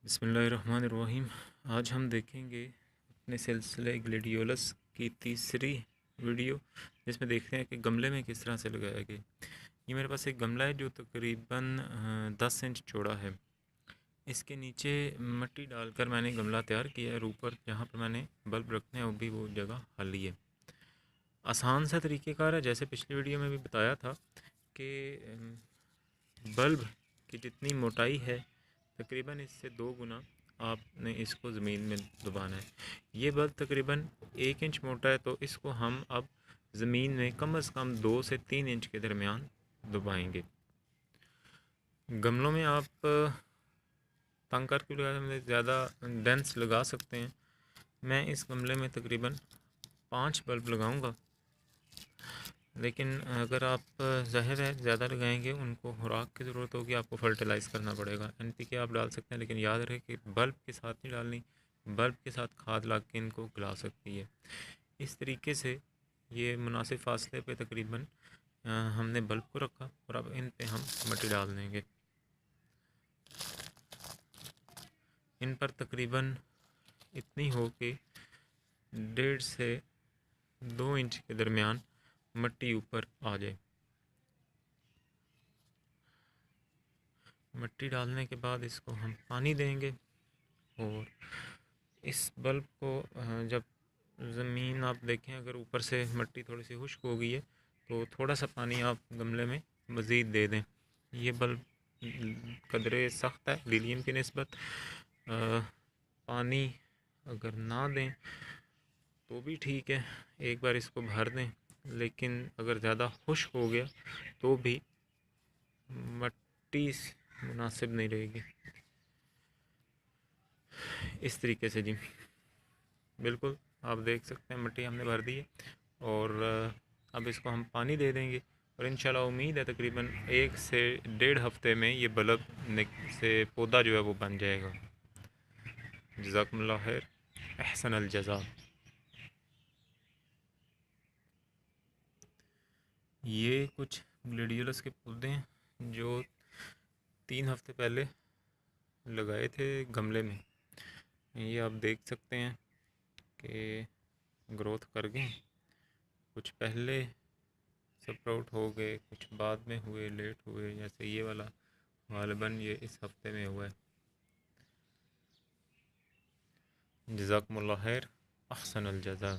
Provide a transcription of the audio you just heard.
बिस्मिल्लाहिर्रहमानिर्रहीम। आज हम देखेंगे अपने सिलसिले ग्लेडियोलस की तीसरी वीडियो, जिसमें देखते हैं कि गमले में किस तरह से लगाया गया। ये मेरे पास एक गमला है जो तकरीबन 10 इंच चौड़ा है। इसके नीचे मिट्टी डालकर मैंने गमला तैयार किया है और ऊपर जहाँ पर मैंने बल्ब रखने हैं वो भी वो जगह खाली है। आसान सा तरीक़ेकार है, जैसे पिछली वीडियो में भी बताया था कि बल्ब की जितनी मोटाई है तकरीबन इससे 2 गुना आपने इसको ज़मीन में दबाना है। ये बल्ब तकरीबन 1 इंच मोटा है, तो इसको हम अब ज़मीन में कम से कम 2 से 3 इंच के दरमियान दबाएंगे। गमलों में आप तंग करके लगा ज़्यादा डेंस लगा सकते हैं। मैं इस गमले में तकरीबन 5 बल्ब लगाऊंगा, लेकिन अगर आप ज़ाहिर है ज़्यादा लगाएंगे उनको खुराक की ज़रूरत होगी, आपको फर्टिलाइज़ करना पड़ेगा। NPK आप डाल सकते हैं, लेकिन याद रहे कि बल्ब के साथ नहीं डालनी, बल्ब के साथ खाद ला के इनको गला सकती है। इस तरीके से ये मुनासिब फासले पे तकरीबन हमने बल्ब को रखा और अब इन पे हम मिट्टी डाल देंगे। इन पर तकरीबन इतनी हो कि 1.5 से 2 इंच के दरमियान मिट्टी ऊपर आ जाए। मिट्टी डालने के बाद इसको हम पानी देंगे और इस बल्ब को जब ज़मीन आप देखें अगर ऊपर से मिट्टी थोड़ी सी खुश्क हो गई है तो थोड़ा सा पानी आप गमले में मज़ीद दे दें। ये बल्ब कदरे सख्त है लिलियम की निस्बत। पानी अगर ना दें तो भी ठीक है, एक बार इसको भर दें, लेकिन अगर ज़्यादा खुश्क हो गया तो भी मिट्टी मुनासिब नहीं रहेगी। इस तरीके से जी बिल्कुल आप देख सकते हैं मिट्टी हमने भर दी है और अब इसको हम पानी दे देंगे और इंशाल्लाह उम्मीद है तकरीबन 1 से 1.5 हफ्ते में ये बल्ब से पौधा जो है वो बन जाएगा। जज़ाकुमुल्लाह खैर, अहसनल जज़ा। ये कुछ ग्लेडियोलस के पौधे हैं जो 3 हफ्ते पहले लगाए थे गमले में। ये आप देख सकते हैं कि ग्रोथ कर गए, कुछ पहले स्प्राउट हो गए, कुछ बाद में हुए, लेट हुए। जैसे ये वाला गालिबन ये इस हफ्ते में हुआ है। जज़ाकुमुल्लाह खैर, अहसनल जज़ा।